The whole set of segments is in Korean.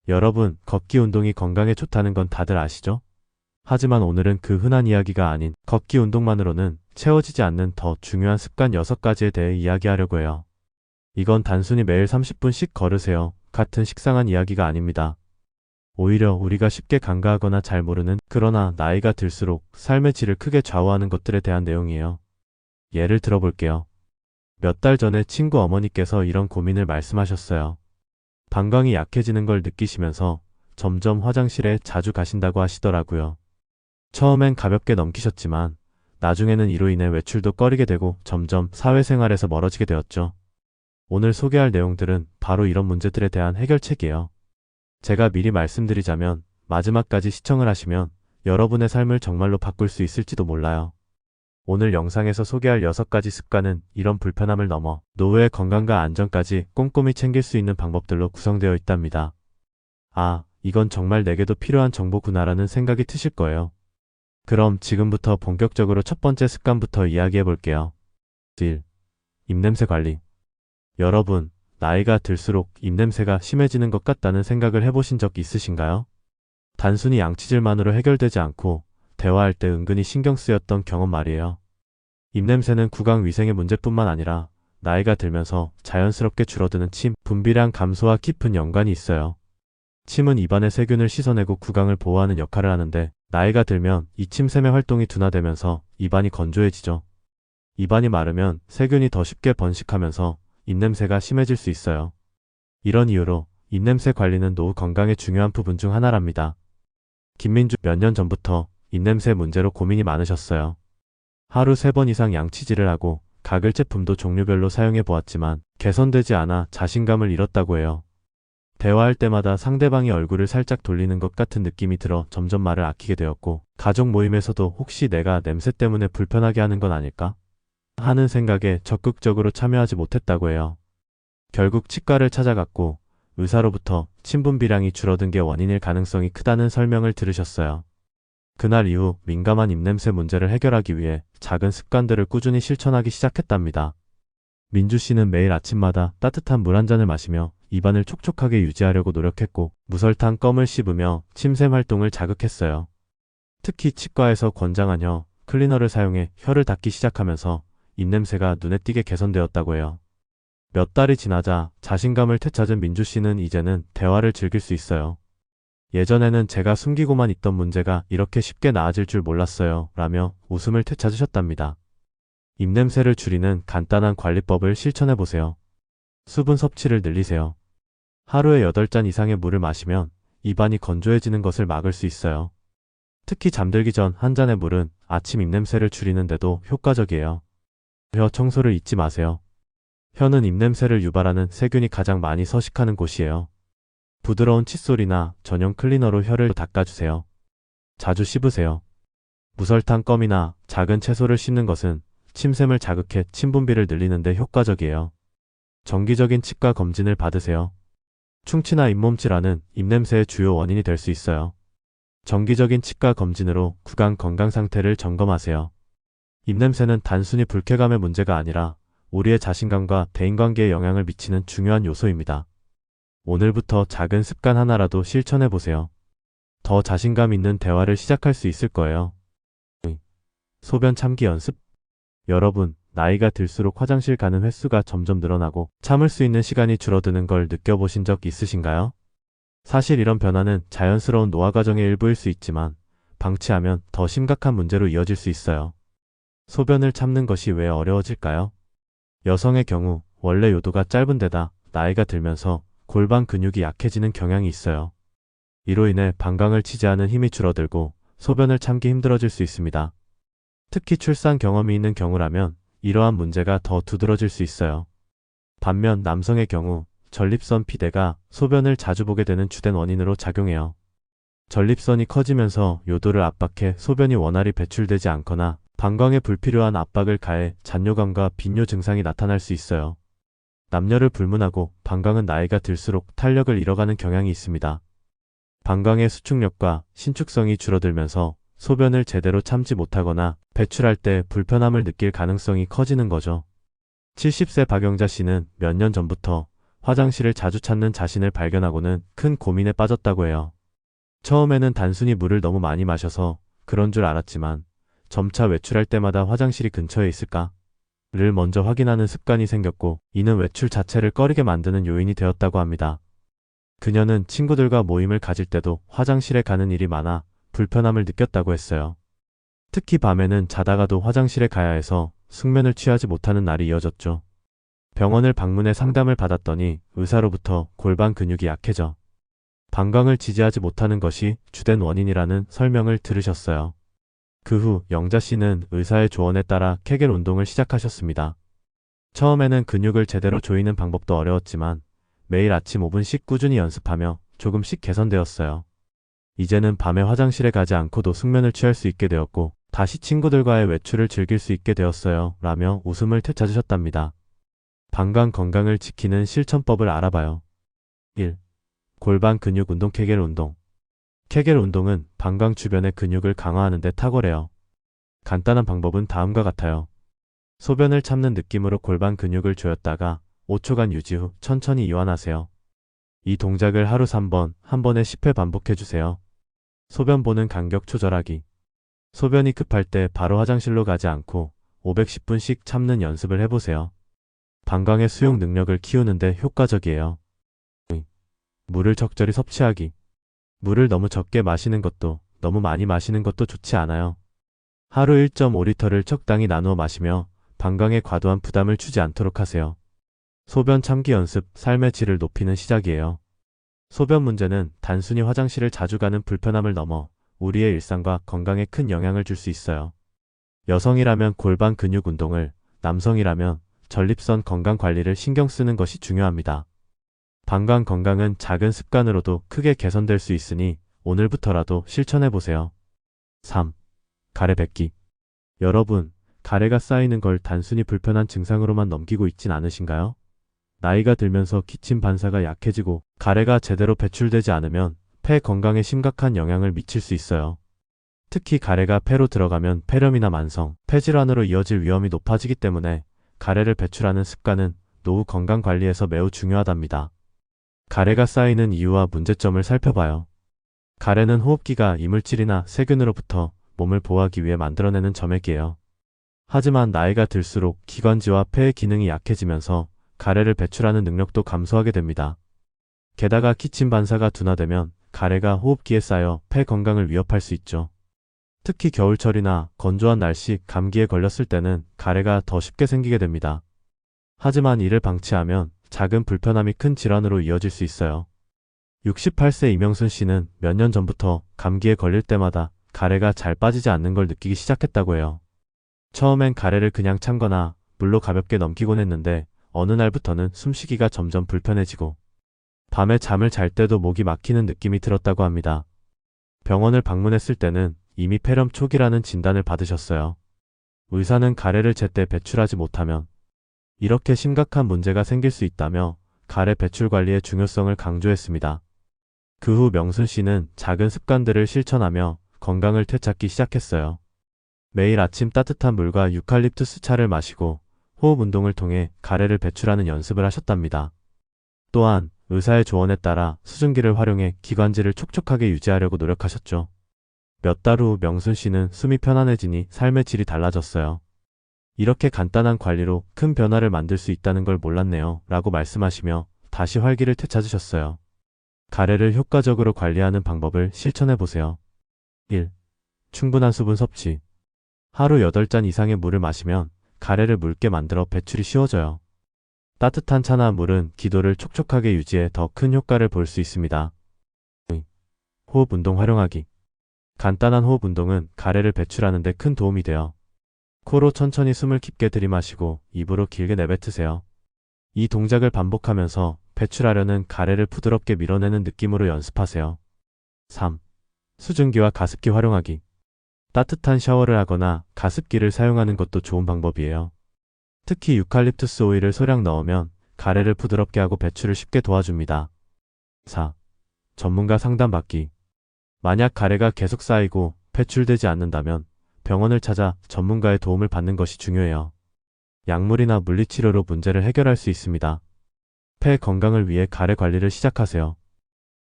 여러분, 걷기 운동이 건강에 좋다는 건 다들 아시죠? 하지만 오늘은 그 흔한 이야기가 아닌 걷기 운동만으로는 채워지지 않는 더 중요한 습관 6가지에 대해 이야기하려고 해요. 이건 단순히 매일 30분씩 걸으세요 같은 식상한 이야기가 아닙니다. 오히려 우리가 쉽게 간과하거나 잘 모르는, 그러나 나이가 들수록 삶의 질을 크게 좌우하는 것들에 대한 내용이에요. 예를 들어볼게요. 몇 달 전에 친구 어머니께서 이런 고민을 말씀하셨어요. 방광이 약해지는 걸 느끼시면서 점점 화장실에 자주 가신다고 하시더라고요. 처음엔 가볍게 넘기셨지만 나중에는 이로 인해 외출도 꺼리게 되고 점점 사회생활에서 멀어지게 되었죠. 오늘 소개할 내용들은 바로 이런 문제들에 대한 해결책이에요. 제가 미리 말씀드리자면 마지막까지 시청을 하시면 여러분의 삶을 정말로 바꿀 수 있을지도 몰라요. 오늘 영상에서 소개할 6가지 습관은 이런 불편함을 넘어 노후의 건강과 안전까지 꼼꼼히 챙길 수 있는 방법들로 구성되어 있답니다. 아, 이건 정말 내게도 필요한 정보구나라는 생각이 드실 거예요. 그럼 지금부터 본격적으로 첫 번째 습관부터 이야기해 볼게요. 1. 입냄새 관리. 여러분, 나이가 들수록 입냄새가 심해지는 것 같다는 생각을 해보신 적 있으신가요? 단순히 양치질만으로 해결되지 않고 대화할 때 은근히 신경 쓰였던 경험 말이에요. 입냄새는 구강 위생의 문제뿐만 아니라 나이가 들면서 자연스럽게 줄어드는 침, 분비량 감소와 깊은 연관이 있어요. 침은 입안의 세균을 씻어내고 구강을 보호하는 역할을 하는데, 나이가 들면 이 침샘의 활동이 둔화되면서 입안이 건조해지죠. 입안이 마르면 세균이 더 쉽게 번식하면서 입냄새가 심해질 수 있어요. 이런 이유로 입냄새 관리는 노후 건강의 중요한 부분 중 하나랍니다. 김민주, 몇 년 전부터 입냄새 문제로 고민이 많으셨어요. 하루 3번 이상 양치질을 하고 가글 제품도 종류별로 사용해 보았지만 개선되지 않아 자신감을 잃었다고 해요. 대화할 때마다 상대방이 얼굴을 살짝 돌리는 것 같은 느낌이 들어 점점 말을 아끼게 되었고, 가족 모임에서도 혹시 내가 냄새 때문에 불편하게 하는 건 아닐까 하는 생각에 적극적으로 참여하지 못했다고 해요. 결국 치과를 찾아갔고 의사로부터 침 분비량이 줄어든 게 원인일 가능성이 크다는 설명을 들으셨어요. 그날 이후 민감한 입냄새 문제를 해결하기 위해 작은 습관들을 꾸준히 실천하기 시작했답니다. 민주 씨는 매일 아침마다 따뜻한 물 한 잔을 마시며 입안을 촉촉하게 유지하려고 노력했고, 무설탕 껌을 씹으며 침샘 활동을 자극했어요. 특히 치과에서 권장한 혀 클리너를 사용해 혀를 닦기 시작하면서 입냄새가 눈에 띄게 개선되었다고 해요. 몇 달이 지나자 자신감을 되찾은 민주 씨는 이제는 대화를 즐길 수 있어요. 예전에는 제가 숨기고만 있던 문제가 이렇게 쉽게 나아질 줄 몰랐어요 라며 웃음을 되찾으셨답니다. 입냄새를 줄이는 간단한 관리법을 실천해보세요. 수분 섭취를 늘리세요. 하루에 8잔 이상의 물을 마시면 입안이 건조해지는 것을 막을 수 있어요. 특히 잠들기 전 한 잔의 물은 아침 입냄새를 줄이는데도 효과적이에요. 혀 청소를 잊지 마세요. 혀는 입냄새를 유발하는 세균이 가장 많이 서식하는 곳이에요. 부드러운 칫솔이나 전용 클리너로 혀를 닦아주세요. 자주 씹으세요. 무설탕 껌이나 작은 채소를 씹는 것은 침샘을 자극해 침 분비를 늘리는 데 효과적이에요. 정기적인 치과 검진을 받으세요. 충치나 잇몸 질환은 입냄새의 주요 원인이 될 수 있어요. 정기적인 치과 검진으로 구강 건강 상태를 점검하세요. 입냄새는 단순히 불쾌감의 문제가 아니라 우리의 자신감과 대인관계에 영향을 미치는 중요한 요소입니다. 오늘부터 작은 습관 하나라도 실천해보세요. 더 자신감 있는 대화를 시작할 수 있을 거예요. 소변 참기 연습? 여러분, 나이가 들수록 화장실 가는 횟수가 점점 늘어나고 참을 수 있는 시간이 줄어드는 걸 느껴보신 적 있으신가요? 사실 이런 변화는 자연스러운 노화 과정의 일부일 수 있지만 방치하면 더 심각한 문제로 이어질 수 있어요. 소변을 참는 것이 왜 어려워질까요? 여성의 경우 원래 요도가 짧은 데다 나이가 들면서 골반 근육이 약해지는 경향이 있어요. 이로 인해 방광을 치지 않은 힘이 줄어들고 소변을 참기 힘들어질 수 있습니다. 특히 출산 경험이 있는 경우라면 이러한 문제가 더 두드러질 수 있어요. 반면 남성의 경우 전립선 피대가 소변을 자주 보게 되는 주된 원인으로 작용해요. 전립선이 커지면서 요도를 압박해 소변이 원활히 배출되지 않거나 방광에 불필요한 압박을 가해 잔뇨감과 빈뇨 증상이 나타날 수 있어요. 남녀를 불문하고 방광은 나이가 들수록 탄력을 잃어가는 경향이 있습니다. 방광의 수축력과 신축성이 줄어들면서 소변을 제대로 참지 못하거나 배출할 때 불편함을 느낄 가능성이 커지는 거죠. 70세 박영자 씨는 몇 년 전부터 화장실을 자주 찾는 자신을 발견하고는 큰 고민에 빠졌다고 해요. 처음에는 단순히 물을 너무 많이 마셔서 그런 줄 알았지만 점차 외출할 때마다 화장실이 근처에 있을까를 먼저 확인하는 습관이 생겼고, 이는 외출 자체를 꺼리게 만드는 요인이 되었다고 합니다. 그녀는 친구들과 모임을 가질 때도 화장실에 가는 일이 많아 불편함을 느꼈다고 했어요. 특히 밤에는 자다가도 화장실에 가야 해서 숙면을 취하지 못하는 날이 이어졌죠. 병원을 방문해 상담을 받았더니 의사로부터 골반 근육이 약해져 방광을 지지하지 못하는 것이 주된 원인이라는 설명을 들으셨어요. 그 후 영자 씨는 의사의 조언에 따라 케겔 운동을 시작하셨습니다. 처음에는 근육을 제대로 조이는 방법도 어려웠지만 매일 아침 5분씩 꾸준히 연습하며 조금씩 개선되었어요. 이제는 밤에 화장실에 가지 않고도 숙면을 취할 수 있게 되었고 다시 친구들과의 외출을 즐길 수 있게 되었어요. 라며 웃음을 되찾으셨답니다. 방광 건강을 지키는 실천법을 알아봐요. 1. 골반 근육 운동. 케겔 운동. 케겔 운동은 방광 주변의 근육을 강화하는 데 탁월해요. 간단한 방법은 다음과 같아요. 소변을 참는 느낌으로 골반 근육을 조였다가 5초간 유지 후 천천히 이완하세요. 이 동작을 하루 3번, 한 번에 10회 반복해주세요. 소변 보는 간격 조절하기. 소변이 급할 때 바로 화장실로 가지 않고 510분씩 참는 연습을 해보세요. 방광의 수용 능력을 키우는데 효과적이에요. 물을 적절히 섭취하기. 물을 너무 적게 마시는 것도 너무 많이 마시는 것도 좋지 않아요. 하루 1.5리터를 적당히 나누어 마시며 방광에 과도한 부담을 주지 않도록 하세요. 소변 참기 연습, 삶의 질을 높이는 시작이에요. 소변 문제는 단순히 화장실을 자주 가는 불편함을 넘어 우리의 일상과 건강에 큰 영향을 줄 수 있어요. 여성이라면 골반 근육 운동을, 남성이라면 전립선 건강 관리를 신경 쓰는 것이 중요합니다. 방광 건강은 작은 습관으로도 크게 개선될 수 있으니 오늘부터라도 실천해보세요. 3. 가래 뱉기. 여러분, 가래가 쌓이는 걸 단순히 불편한 증상으로만 넘기고 있진 않으신가요? 나이가 들면서 기침 반사가 약해지고 가래가 제대로 배출되지 않으면 폐 건강에 심각한 영향을 미칠 수 있어요. 특히 가래가 폐로 들어가면 폐렴이나 만성, 폐질환으로 이어질 위험이 높아지기 때문에 가래를 배출하는 습관은 노후 건강 관리에서 매우 중요하답니다. 가래가 쌓이는 이유와 문제점을 살펴봐요. 가래는 호흡기가 이물질이나 세균으로부터 몸을 보호하기 위해 만들어내는 점액이에요. 하지만 나이가 들수록 기관지와 폐의 기능이 약해지면서 가래를 배출하는 능력도 감소하게 됩니다. 게다가 기침 반사가 둔화되면 가래가 호흡기에 쌓여 폐 건강을 위협할 수 있죠. 특히 겨울철이나 건조한 날씨, 감기에 걸렸을 때는 가래가 더 쉽게 생기게 됩니다. 하지만 이를 방치하면 작은 불편함이 큰 질환으로 이어질 수 있어요. 68세 이명순 씨는 몇 년 전부터 감기에 걸릴 때마다 가래가 잘 빠지지 않는 걸 느끼기 시작했다고 해요. 처음엔 가래를 그냥 참거나 물로 가볍게 넘기곤 했는데 어느 날부터는 숨쉬기가 점점 불편해지고 밤에 잠을 잘 때도 목이 막히는 느낌이 들었다고 합니다. 병원을 방문했을 때는 이미 폐렴 초기라는 진단을 받으셨어요. 의사는 가래를 제때 배출하지 못하면 이렇게 심각한 문제가 생길 수 있다며 가래 배출 관리의 중요성을 강조했습니다. 그 후 명순 씨는 작은 습관들을 실천하며 건강을 되찾기 시작했어요. 매일 아침 따뜻한 물과 유칼립투스 차를 마시고 호흡 운동을 통해 가래를 배출하는 연습을 하셨답니다. 또한 의사의 조언에 따라 수증기를 활용해 기관지를 촉촉하게 유지하려고 노력하셨죠. 몇 달 후 명순 씨는 숨이 편안해지니 삶의 질이 달라졌어요. 이렇게 간단한 관리로 큰 변화를 만들 수 있다는 걸 몰랐네요. 라고 말씀하시며 다시 활기를 되찾으셨어요. 가래를 효과적으로 관리하는 방법을 실천해보세요. 1. 충분한 수분 섭취. 하루 8잔 이상의 물을 마시면 가래를 묽게 만들어 배출이 쉬워져요. 따뜻한 차나 물은 기도를 촉촉하게 유지해 더 큰 효과를 볼 수 있습니다. 2. 호흡 운동 활용하기. 간단한 호흡 운동은 가래를 배출하는 데 큰 도움이 돼요. 코로 천천히 숨을 깊게 들이마시고 입으로 길게 내뱉으세요. 이 동작을 반복하면서 배출하려는 가래를 부드럽게 밀어내는 느낌으로 연습하세요. 3. 수증기와 가습기 활용하기. 따뜻한 샤워를 하거나 가습기를 사용하는 것도 좋은 방법이에요. 특히 유칼립투스 오일을 소량 넣으면 가래를 부드럽게 하고 배출을 쉽게 도와줍니다. 4. 전문가 상담받기. 만약 가래가 계속 쌓이고 배출되지 않는다면 병원을 찾아 전문가의 도움을 받는 것이 중요해요. 약물이나 물리치료로 문제를 해결할 수 있습니다. 폐 건강을 위해 가래 관리를 시작하세요.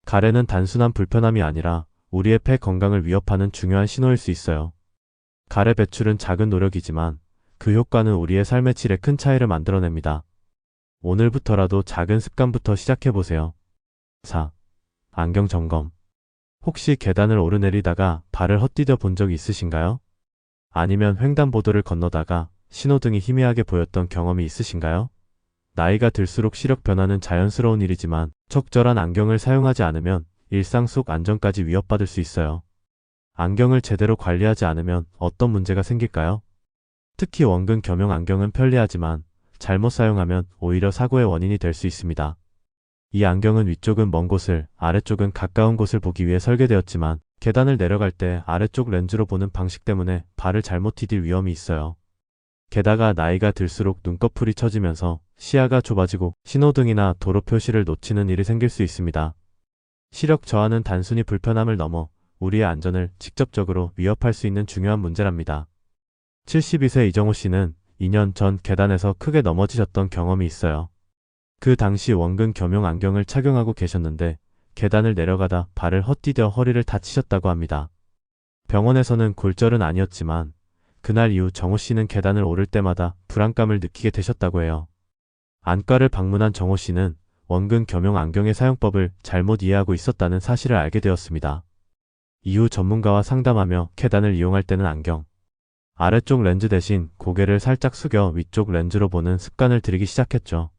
가래는 단순한 불편함이 아니라 우리의 폐 건강을 위협하는 중요한 신호일 수 있어요. 가래 배출은 작은 노력이지만 그 효과는 우리의 삶의 질에 큰 차이를 만들어냅니다. 오늘부터라도 작은 습관부터 시작해보세요. 4. 안경 점검. 혹시 계단을 오르내리다가 발을 헛디뎌 본 적이 있으신가요? 아니면 횡단보도를 건너다가 신호등이 희미하게 보였던 경험이 있으신가요? 나이가 들수록 시력 변화는 자연스러운 일이지만 적절한 안경을 사용하지 않으면 일상 속 안전까지 위협받을 수 있어요. 안경을 제대로 관리하지 않으면 어떤 문제가 생길까요? 특히 원근 겸용 안경은 편리하지만 잘못 사용하면 오히려 사고의 원인이 될 수 있습니다. 이 안경은 위쪽은 먼 곳을, 아래쪽은 가까운 곳을 보기 위해 설계되었지만 계단을 내려갈 때 아래쪽 렌즈로 보는 방식 때문에 발을 잘못 디딜 위험이 있어요. 게다가 나이가 들수록 눈꺼풀이 처지면서 시야가 좁아지고 신호등이나 도로 표시를 놓치는 일이 생길 수 있습니다. 시력 저하는 단순히 불편함을 넘어 우리의 안전을 직접적으로 위협할 수 있는 중요한 문제랍니다. 72세 이정호 씨는 2년 전 계단에서 크게 넘어지셨던 경험이 있어요. 그 당시 원근 겸용 안경을 착용하고 계셨는데 계단을 내려가다 발을 헛디뎌 허리를 다치셨다고 합니다. 병원에서는 골절은 아니었지만 그날 이후 정호 씨는 계단을 오를 때마다 불안감을 느끼게 되셨다고 해요. 안과를 방문한 정호 씨는 원근 겸용 안경의 사용법을 잘못 이해하고 있었다는 사실을 알게 되었습니다. 이후 전문가와 상담하며 계단을 이용할 때는 안경 아래쪽 렌즈 대신 고개를 살짝 숙여 위쪽 렌즈로 보는 습관을 들이기 시작했죠.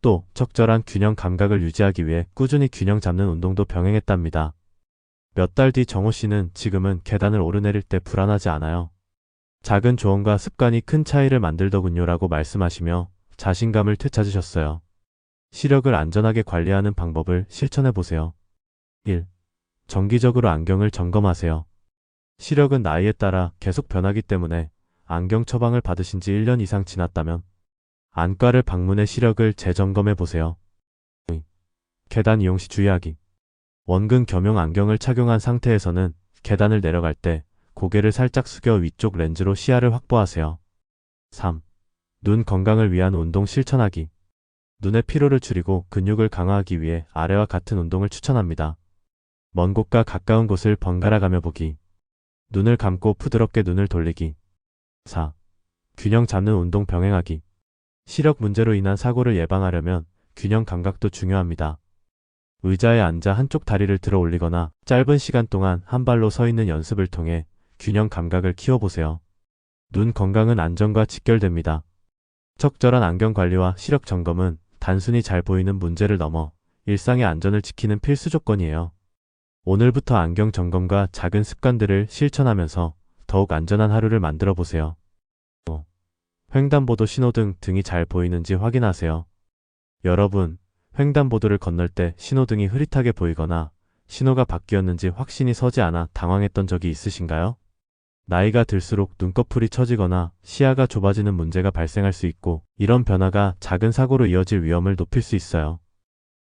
또 적절한 균형 감각을 유지하기 위해 꾸준히 균형 잡는 운동도 병행했답니다. 몇 달 뒤 정호 씨는 지금은 계단을 오르내릴 때 불안하지 않아요. 작은 조언과 습관이 큰 차이를 만들더군요 라고 말씀하시며 자신감을 되찾으셨어요. 시력을 안전하게 관리하는 방법을 실천해보세요. 1. 정기적으로 안경을 점검하세요. 시력은 나이에 따라 계속 변하기 때문에 안경 처방을 받으신 지 1년 이상 지났다면 안과를 방문해 시력을 재점검해 보세요. 계단 이용 시 주의하기. 원근 겸용 안경을 착용한 상태에서는 계단을 내려갈 때 고개를 살짝 숙여 위쪽 렌즈로 시야를 확보하세요. 3. 눈 건강을 위한 운동 실천하기. 눈의 피로를 줄이고 근육을 강화하기 위해 아래와 같은 운동을 추천합니다. 먼 곳과 가까운 곳을 번갈아 가며 보기. 눈을 감고 부드럽게 눈을 돌리기. 4. 균형 잡는 운동 병행하기. 시력 문제로 인한 사고를 예방하려면 균형 감각도 중요합니다. 의자에 앉아 한쪽 다리를 들어 올리거나 짧은 시간 동안 한 발로 서 있는 연습을 통해 균형 감각을 키워보세요. 눈 건강은 안전과 직결됩니다. 적절한 안경 관리와 시력 점검은 단순히 잘 보이는 문제를 넘어 일상의 안전을 지키는 필수 조건이에요. 오늘부터 안경 점검과 작은 습관들을 실천하면서 더욱 안전한 하루를 만들어 보세요. 횡단보도 신호등 등이 잘 보이는지 확인하세요. 여러분, 횡단보도를 건널 때 신호등이 흐릿하게 보이거나 신호가 바뀌었는지 확신이 서지 않아 당황했던 적이 있으신가요? 나이가 들수록 눈꺼풀이 처지거나 시야가 좁아지는 문제가 발생할 수 있고 이런 변화가 작은 사고로 이어질 위험을 높일 수 있어요.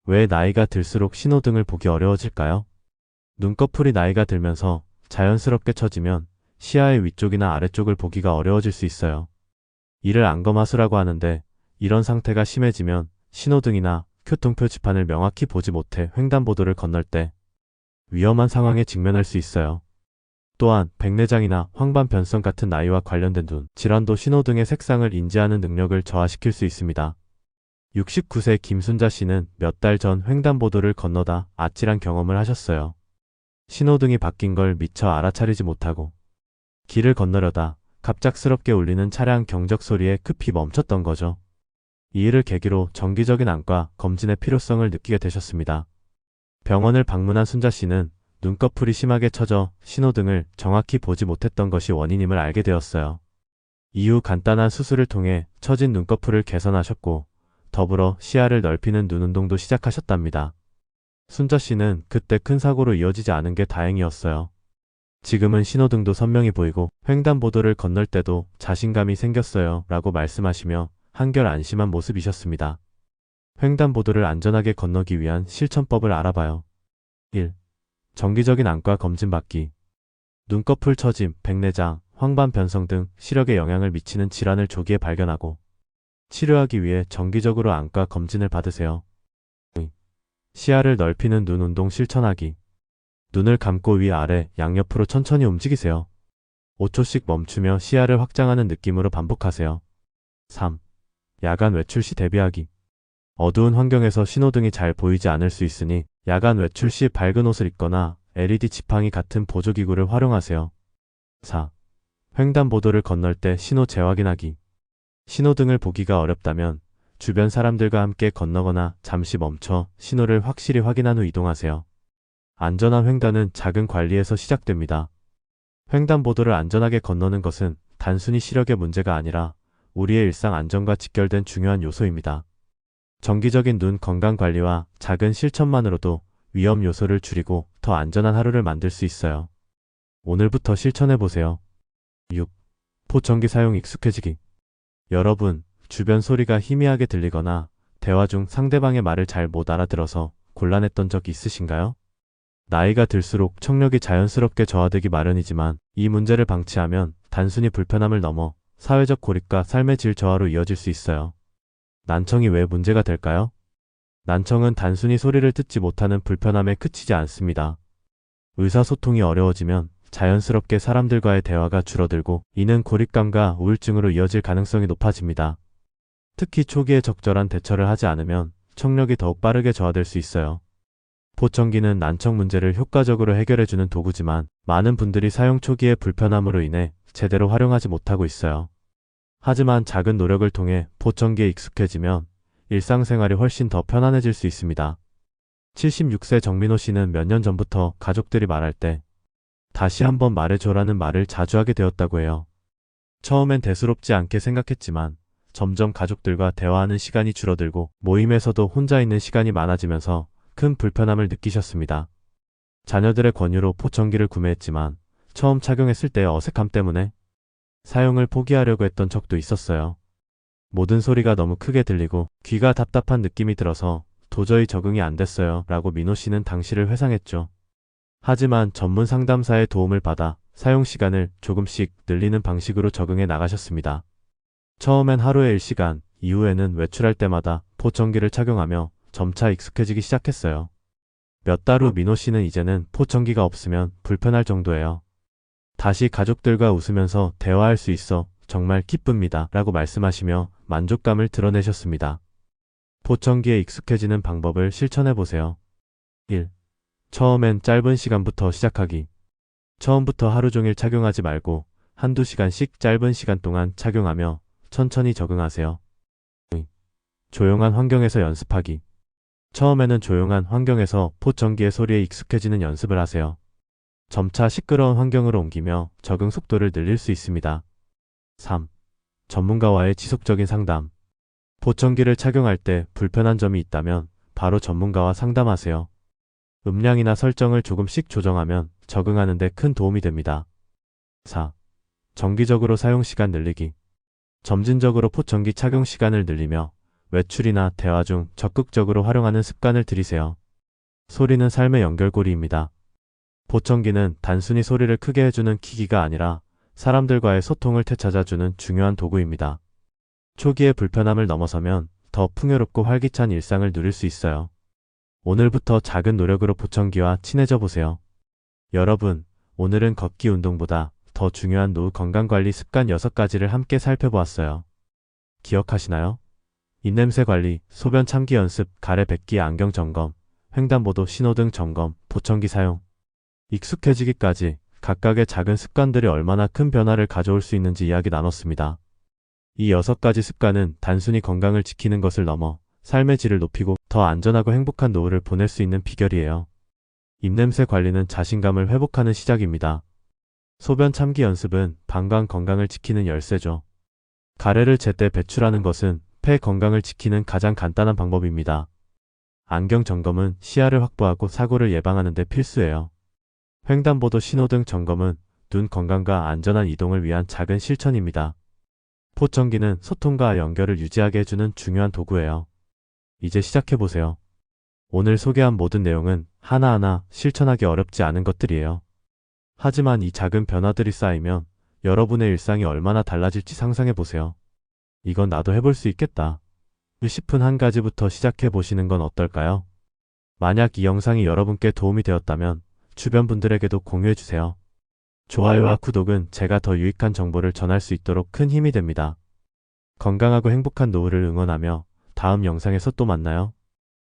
왜 나이가 들수록 신호등을 보기 어려워질까요? 눈꺼풀이 나이가 들면서 자연스럽게 처지면 시야의 위쪽이나 아래쪽을 보기가 어려워질 수 있어요. 이를 안검하수라고 하는데 이런 상태가 심해지면 신호등이나 교통표지판을 명확히 보지 못해 횡단보도를 건널 때 위험한 상황에 직면할 수 있어요. 또한 백내장이나 황반변성 같은 나이와 관련된 눈 질환도 신호등의 색상을 인지하는 능력을 저하시킬 수 있습니다. 69세 김순자 씨는 몇 달 전 횡단보도를 건너다 아찔한 경험을 하셨어요. 신호등이 바뀐 걸 미처 알아차리지 못하고 길을 건너려다 갑작스럽게 울리는 차량 경적 소리에 급히 멈췄던 거죠. 이 일을 계기로 정기적인 안과 검진의 필요성을 느끼게 되셨습니다. 병원을 방문한 순자 씨는 눈꺼풀이 심하게 처져 신호등을 정확히 보지 못했던 것이 원인임을 알게 되었어요. 이후 간단한 수술을 통해 처진 눈꺼풀을 개선하셨고 더불어 시야를 넓히는 눈 운동도 시작하셨답니다. 순자 씨는 그때 큰 사고로 이어지지 않은 게 다행이었어요. 지금은 신호등도 선명히 보이고 횡단보도를 건널 때도 자신감이 생겼어요 라고 말씀하시며 한결 안심한 모습이셨습니다. 횡단보도를 안전하게 건너기 위한 실천법을 알아봐요. 1. 정기적인 안과 검진 받기. 눈꺼풀 처짐, 백내장, 황반변성 등 시력에 영향을 미치는 질환을 조기에 발견하고 치료하기 위해 정기적으로 안과 검진을 받으세요. 시야를 넓히는 눈 운동 실천하기. 눈을 감고 위아래 양옆으로 천천히 움직이세요. 5초씩 멈추며 시야를 확장하는 느낌으로 반복하세요. 3. 야간 외출 시 대비하기. 어두운 환경에서 신호등이 잘 보이지 않을 수 있으니 야간 외출 시 밝은 옷을 입거나 LED 지팡이 같은 보조기구를 활용하세요. 4. 횡단보도를 건널 때 신호 재확인하기. 신호등을 보기가 어렵다면 주변 사람들과 함께 건너거나 잠시 멈춰 신호를 확실히 확인한 후 이동하세요. 안전한 횡단은 작은 관리에서 시작됩니다. 횡단보도를 안전하게 건너는 것은 단순히 시력의 문제가 아니라 우리의 일상 안전과 직결된 중요한 요소입니다. 정기적인 눈 건강 관리와 작은 실천만으로도 위험 요소를 줄이고 더 안전한 하루를 만들 수 있어요. 오늘부터 실천해보세요. 6. 보청기 사용 익숙해지기. 여러분, 주변 소리가 희미하게 들리거나 대화 중 상대방의 말을 잘 못 알아들어서 곤란했던 적 있으신가요? 나이가 들수록 청력이 자연스럽게 저하되기 마련이지만 이 문제를 방치하면 단순히 불편함을 넘어 사회적 고립과 삶의 질 저하로 이어질 수 있어요. 난청이 왜 문제가 될까요? 난청은 단순히 소리를 듣지 못하는 불편함에 그치지 않습니다. 의사소통이 어려워지면 자연스럽게 사람들과의 대화가 줄어들고 이는 고립감과 우울증으로 이어질 가능성이 높아집니다. 특히 초기에 적절한 대처를 하지 않으면 청력이 더욱 빠르게 저하될 수 있어요. 보청기는 난청 문제를 효과적으로 해결해주는 도구지만 많은 분들이 사용 초기의 불편함으로 인해 제대로 활용하지 못하고 있어요. 하지만 작은 노력을 통해 보청기에 익숙해지면 일상생활이 훨씬 더 편안해질 수 있습니다. 76세 정민호 씨는 몇 년 전부터 가족들이 말할 때 다시 한번 말해줘라는 말을 자주 하게 되었다고 해요. 처음엔 대수롭지 않게 생각했지만 점점 가족들과 대화하는 시간이 줄어들고 모임에서도 혼자 있는 시간이 많아지면서 큰 불편함을 느끼셨습니다. 자녀들의 권유로 보청기를 구매했지만 처음 착용했을 때의 어색함 때문에 사용을 포기하려고 했던 적도 있었어요. 모든 소리가 너무 크게 들리고 귀가 답답한 느낌이 들어서 도저히 적응이 안 됐어요 라고 민호 씨는 당시를 회상했죠. 하지만 전문 상담사의 도움을 받아 사용 시간을 조금씩 늘리는 방식으로 적응해 나가셨습니다. 처음엔 하루에 1시간, 이후에는 외출할 때마다 보청기를 착용하며 점차 익숙해지기 시작했어요. 몇 달 후 민호 씨는 이제는 보청기가 없으면 불편할 정도예요. 다시 가족들과 웃으면서 대화할 수 있어 정말 기쁩니다 라고 말씀하시며 만족감을 드러내셨습니다. 보청기에 익숙해지는 방법을 실천해보세요. 1. 처음엔 짧은 시간부터 시작하기. 처음부터 하루 종일 착용하지 말고 한두 시간씩 짧은 시간 동안 착용하며 천천히 적응하세요. 2. 조용한 환경에서 연습하기. 처음에는 조용한 환경에서 보청기의 소리에 익숙해지는 연습을 하세요. 점차 시끄러운 환경으로 옮기며 적응 속도를 늘릴 수 있습니다. 3. 전문가와의 지속적인 상담. 보청기를 착용할 때 불편한 점이 있다면 바로 전문가와 상담하세요. 음량이나 설정을 조금씩 조정하면 적응하는 데 큰 도움이 됩니다. 4. 정기적으로 사용 시간 늘리기. 점진적으로 보청기 착용 시간을 늘리며 외출이나 대화 중 적극적으로 활용하는 습관을 들이세요. 소리는 삶의 연결고리입니다. 보청기는 단순히 소리를 크게 해주는 기기가 아니라 사람들과의 소통을 되찾아주는 중요한 도구입니다. 초기의 불편함을 넘어서면 더 풍요롭고 활기찬 일상을 누릴 수 있어요. 오늘부터 작은 노력으로 보청기와 친해져 보세요. 여러분, 오늘은 걷기 운동보다 더 중요한 노후 건강관리 습관 6가지를 함께 살펴보았어요. 기억하시나요? 입냄새 관리, 소변 참기 연습, 가래 뱉기 안경 점검, 횡단보도 신호등 점검, 보청기 사용. 익숙해지기까지 각각의 작은 습관들이 얼마나 큰 변화를 가져올 수 있는지 이야기 나눴습니다. 이 6가지 습관은 단순히 건강을 지키는 것을 넘어 삶의 질을 높이고 더 안전하고 행복한 노후를 보낼 수 있는 비결이에요. 입냄새 관리는 자신감을 회복하는 시작입니다. 소변 참기 연습은 방광 건강을 지키는 열쇠죠. 가래를 제때 배출하는 것은 폐 건강을 지키는 가장 간단한 방법입니다. 안경 점검은 시야를 확보하고 사고를 예방하는 데 필수예요. 횡단보도 신호등 점검은 눈 건강과 안전한 이동을 위한 작은 실천입니다. 보청기는 소통과 연결을 유지하게 해주는 중요한 도구예요. 이제 시작해보세요. 오늘 소개한 모든 내용은 하나하나 실천하기 어렵지 않은 것들이에요. 하지만 이 작은 변화들이 쌓이면 여러분의 일상이 얼마나 달라질지 상상해보세요. 이건 나도 해볼 수 있겠다 싶은 한 가지부터 시작해보시는 건 어떨까요? 만약 이 영상이 여러분께 도움이 되었다면 주변 분들에게도 공유해주세요. 좋아요와 구독은 제가 더 유익한 정보를 전할 수 있도록 큰 힘이 됩니다. 건강하고 행복한 노후를 응원하며 다음 영상에서 또 만나요.